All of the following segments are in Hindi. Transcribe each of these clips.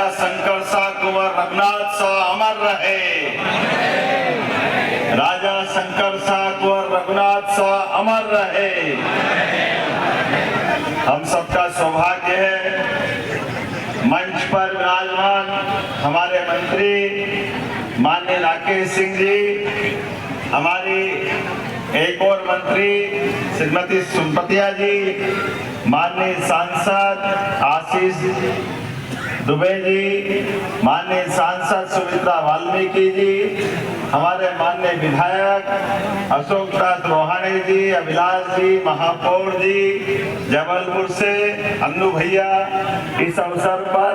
राजा शंकर शाह कुंवर रघुनाथ शाह अमर रहे। राजा शंकर शाह कुंवर रघुनाथ शाह अमर रहे। हम सबका सौभाग्य है मंच पर विराजमान हमारे मंत्री माननीय राकेश सिंह जी, हमारी एक और मंत्री श्रीमती सुमपतिया जी, माननीय सांसद आशीष दुबे जी, माननीय सांसद सुमित्रा वाल्मीकि जी, हमारे माननीय विधायक अशोक दास रोहानी जी, अभिलाष जी, महापौर जी जबलपुर से, अन्नू भैया, इस अवसर पर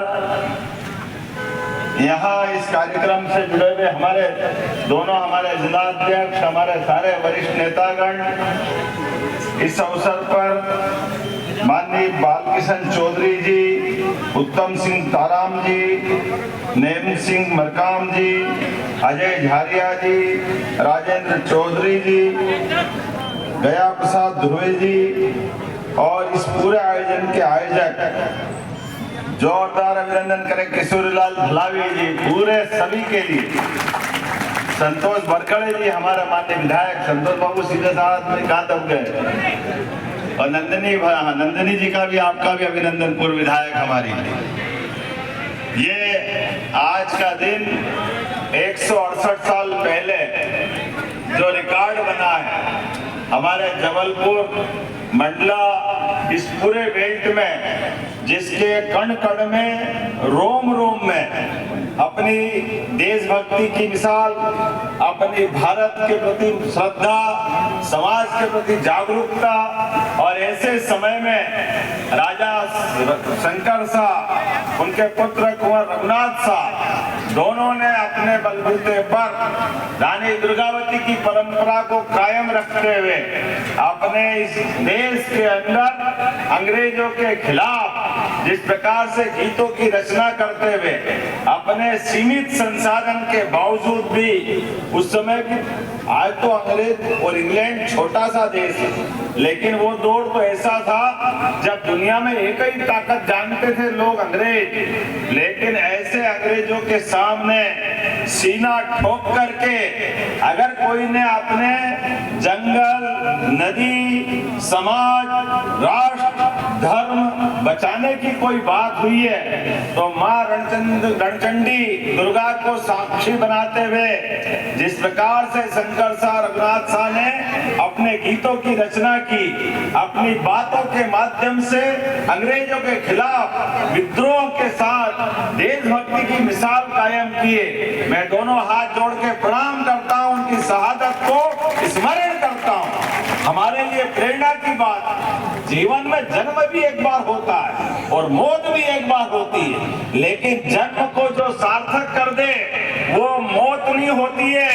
यहाँ इस कार्यक्रम से जुड़े हुए हमारे जिलाध्यक्ष, हमारे सारे वरिष्ठ नेतागण, इस अवसर पर माननीय बालकिशन चौधरी जी, उत्तम सिंह ताराम जी, नेम सिंह मरकाम जी, अजय झारिया जी, राजेंद्र चौधरी जी, गया प्रसाद ध्रुवे जी और इस पूरे आयोजन के आयोजक जोरदार अभिनंदन करें किशोरीलाल भलावी जी, पूरे सभी के लिए। संतोष बरकड़े जी, हमारा माननीय विधायक संतोष बाबू सीधे साथ में कहाँ दब गए, और नंदिनी जी का भी, आपका भी अभिनंदन, पूर्व विधायक हमारी। ये आज का दिन 168 साल पहले जो रिकॉर्ड बना है हमारे जबलपुर मंडला, इस पूरे बेल्ट में, जिसके कण कण में, रोम रोम में अपनी देशभक्ति की मिसाल, अपनी भारत के प्रति श्रद्धा, समाज के प्रति जागरूकता, और ऐसे समय में राजा शंकर शाह, उनके पुत्र कुंवर रघुनाथ शाह, दोनों ने अपने बलबूते पर रानी दुर्गावती की परंपरा को कायम रखते हुए अपने इस देश के अंदर अंग्रेजों के खिलाफ जिस प्रकार से गीतों की रचना करते हुए अपने सीमित संसाधन के बावजूद भी, उस समय की, आज तो अंग्रेज और इंग्लैंड छोटा सा देश है, लेकिन वो दौर तो ऐसा था जब दुनिया में एक ही ताकत जानते थे लोग, अंग्रेज। लेकिन ऐसे अंग्रेजों के सामने सीना ठोक करके अगर कोई ने अपने जंगल, नदी, समाज, राष्ट्र, धर्म बचाने की कोई बात हुई है तो मां रणचंडी दुर्गा को साक्षी बनाते हुए जिस प्रकार से शंकर शाह रघुनाथ शाह ने अपने गीतों की रचना की, अपनी बातों के माध्यम से अंग्रेजों के खिलाफ विद्रोह के साथ देशभक्ति की मिसाल कायम किए, मैं दोनों हाथ जोड़ के प्रणाम करता हूं, उनकी शहादत को स्मरण करता हूं। हमारे लिए प्रेरणा की बात, जीवन में जन्म भी एक बार होता है और मौत भी एक बार होती है, लेकिन जन्म को जो सार्थक कर दे वो मौत नहीं होती है,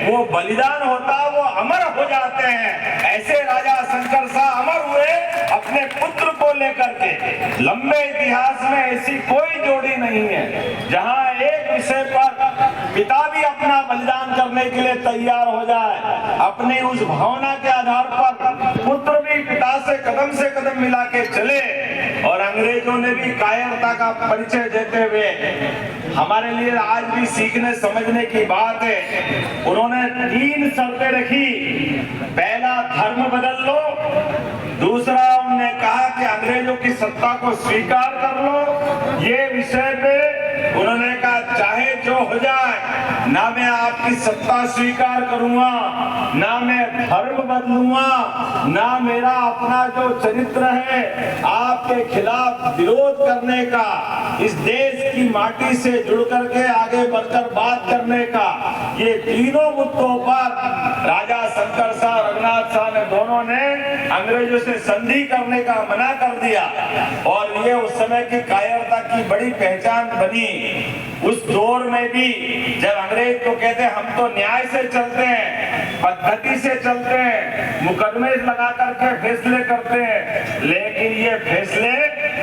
वो बलिदान होता है, वो अमर हो जाते हैं। ऐसे राजा शंकर शाह अमर हुए अपने पुत्र को लेकर के। लंबे इतिहास में ऐसी कोई जोड़ी नहीं है जहां एक विषय पर पिता भी अपना बलिदान करने के लिए तैयार हो जाए, अपनी उस भावना के आधार पर पुत्र भी पिता से कदम मिला के चले, और अंग्रेजों ने भी कायरता का परिचय देते हुए हमारे लिए आज भी सीखने समझने की बात है। उन्होंने 3 शर्तें रखी, पहला धर्म बदल लो, दूसरा उन्होंने कहा कि अंग्रेजों की सत्ता को स्वीकार कर लो, ये विषय पे उन्होंने कहा चाहे जो हो जाए, ना मैं आपकी सत्ता स्वीकार करूंगा, ना मैं धर्म बदलूंगा, ना मेरा अपना जो चरित्र है आपके खिलाफ विरोध करने का, इस देश की माटी से जुड़ करके आगे बढ़कर बात करने का। ये तीनों मुद्दों पर राजा शंकर शाह रघुनाथ शाह ने दोनों ने अंग्रेजों से संधि करने का मना कर दिया, और ये उस समय की कायरता की बड़ी पहचान बनी। उस दौर में भी जब अंग्रेज को कहते हम तो न्याय से चलते हैं, पद्धति से चलते हैं, मुकदमे लगा करके फैसले करते हैं, लेकिन ये फैसले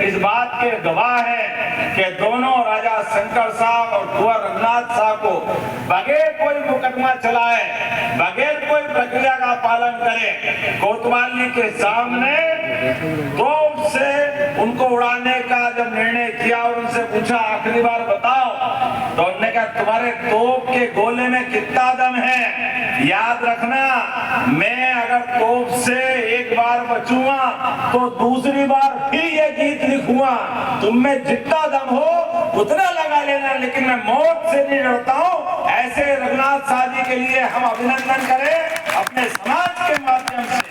इस बात के गवाह हैं कि दोनों राजा शंकर शाह और कुंवर रघुनाथ शाह को बगैर कोई मुकदमा चलाए, बगैर कोई प्रक्रिया का पालन करे, कोतवाली के सामने तोप से उनको उड़ाने का जब निर्णय किया और उनसे पूछा आखिरी बार बता तुम्हारे तोप के गोले में कितना दम है। याद रखना, मैं अगर तोप से एक बार बचूंगा तो दूसरी बार फिर ये गीत लिखूंगा। तुम में जितना दम हो उतना लगा लेना, लेकिन मैं मौत से नहीं डरता हूं। ऐसे रघुनाथ साहब जी के लिए हम अभिनंदन करें अपने समाज के माध्यम से।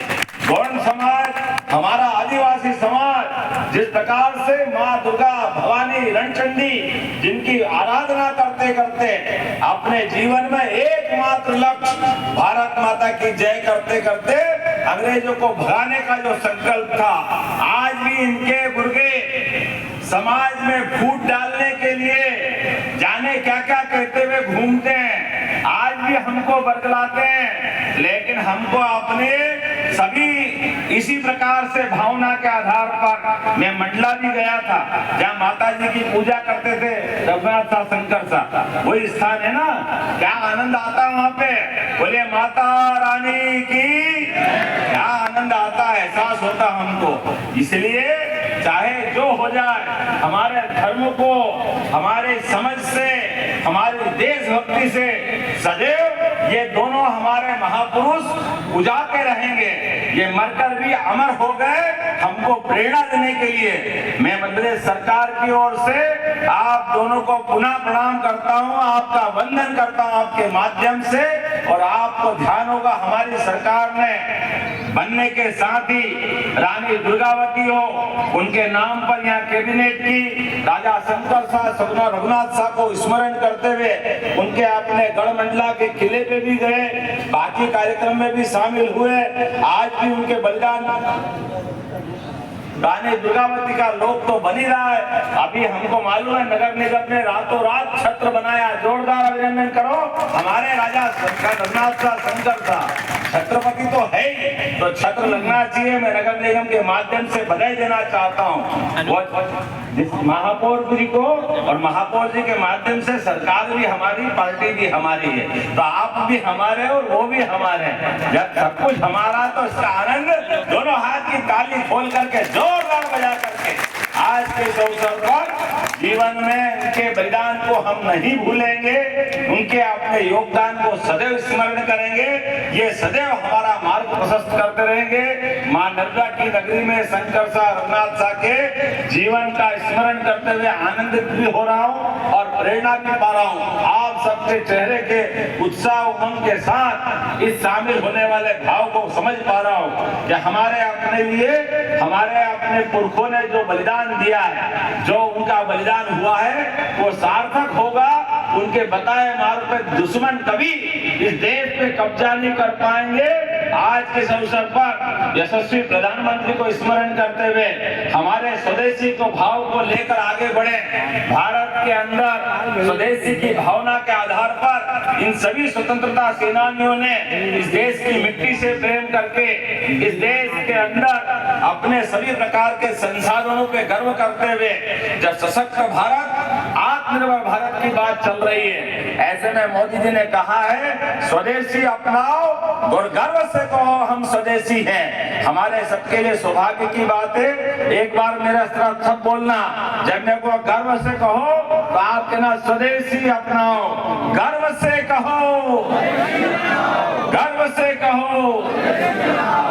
गौड़ समाज, हमारा आदिवासी समाज जिस प्रकार से माँ दुर्गा, भवानी, रणचंडी जिनकी आराधना करते करते अपने जीवन में एकमात्र लक्ष्य भारत माता की जय करते करते अंग्रेजों को भगाने का जो संकल्प था, आज भी इनके बुर्गे समाज में फूट डालने के लिए जाने क्या क्या कहते हुए घूमते हैं। आज भी हमको बरगलाते हैं, लेकिन हमको अपने सभी इसी प्रकार से भावना के आधार पर। मैं मंडला भी गया था जहाँ माता जी की पूजा करते थे, रघुनाथ सा, शंकर सा, वही स्थान है ना। क्या आनंद आता वहाँ पे, बोले माता रानी की, क्या आनंद आता है, एहसास होता हमको। इसलिए चाहे जो हो जाए, हमारे धर्म को हमारे समझ से, हमारी देशभक्ति से सदैव ये दोनों हमारे महापुरुष उजाते रहेंगे। ये मरकर भी अमर हो गए हमको प्रेरणा देने के लिए। मैं मध्य प्रदेश सरकार की ओर से आप दोनों को पुनः प्रणाम करता हूं, आपका वंदन करता हूं आपके माध्यम से। और आपको ध्यान होगा, हमारी सरकार ने बनने के साथ ही रानी दुर्गावती हो, उनके नाम पर यहाँ कैबिनेट की राजा शंकर साहब, सगुना रघुनाथ साहब को स्मरण करते हुए उनके अपने गढ़मंडला के किले पे भी गए, बाकी कार्यक्रम में भी शामिल हुए। आज भी उनके बलिदान रानी दुर्गावती का लोक तो बन ही रहा है। अभी हमको मालूम है नगर निगम ने रातों रात छत्र बनाया, जोरदार अभिनंदन करो हमारे राजा रघुनाथ सा, शंकर सा। छत्रपति तो है ही, तो छत्र लगना चाहिए। मैं नगर निगम के माध्यम से बधाई देना चाहता हूँ महापौर जी को, और महापौर जी के माध्यम से सरकार भी हमारी, पार्टी भी हमारी है, तो आप भी हमारे और वो भी हमारे हैं। जब सब कुछ हमारा तो इसका आनंद दोनों हाथ की ताली खोल करके जोरदार बजा करके आज के अवसर पर जीवन में उनके बलिदान को हम नहीं भूलेंगे, उनके अपने योगदान को सदैव स्मरण करेंगे। ये सदैव हमारा मार्ग प्रशस्त करते रहेंगे। मां नर्मदा की नगरी में शंकर सा, रघुनाथ सा के जीवन का स्मरण करते हुए आनंदित भी हो रहा हूँ और प्रेरणा भी पा रहा हूँ। आप सबके चेहरे के उत्साह उमंग के साथ इस शामिल होने वाले भाव को समझ पा रहा हूँ कि हमारे अपने लिए, हमारे अपने पुरखों ने जो बलिदान दिया है, जो उनका बलिदान हुआ है वो सार्थक होगा। उनके बताए मार्ग पे दुश्मन कभी इस देश पे कब्जा नहीं कर पाएंगे। आज के अवसर पर यशस्वी प्रधानमंत्री को स्मरण करते हुए हमारे स्वदेशी को भाव को लेकर आगे बढ़े। भारत के अंदर स्वदेशी की भावना के आधार पर इन सभी स्वतंत्रता सेनानियों ने इस देश की मिट्टी से प्रेम करके इस देश के अंदर अपने सभी प्रकार के संसाधनों पे गर्व करते हुए जब सशक्त भारत, आत्मनिर्भर भारत की बात चल रही है, ऐसे में मोदी जी ने कहा है स्वदेशी अपनाओ और गर्व से कहो हम स्वदेशी हैं। हमारे सबके लिए सौभाग्य की बात है। एक बार मेरे तरफ सब बोलना, जब मेरे को गर्व से कहो तो आप कहना स्वदेशी अपनाओ, गर्व से कहो, गर्व से कहो।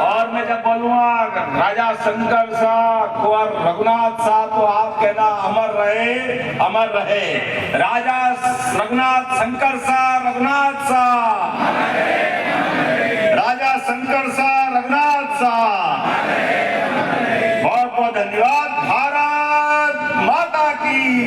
और मैं जब बोलूंगा राजा शंकर सा, कुंवर रघुनाथ सा, तो आप कहना अमर रहे, अमर रहे। राजा रघुनाथ, शंकर सा, रघुनाथ सा, राजा शंकर सा, रघुनाथ सा। बहुत बहुत धन्यवाद। भारत माता की।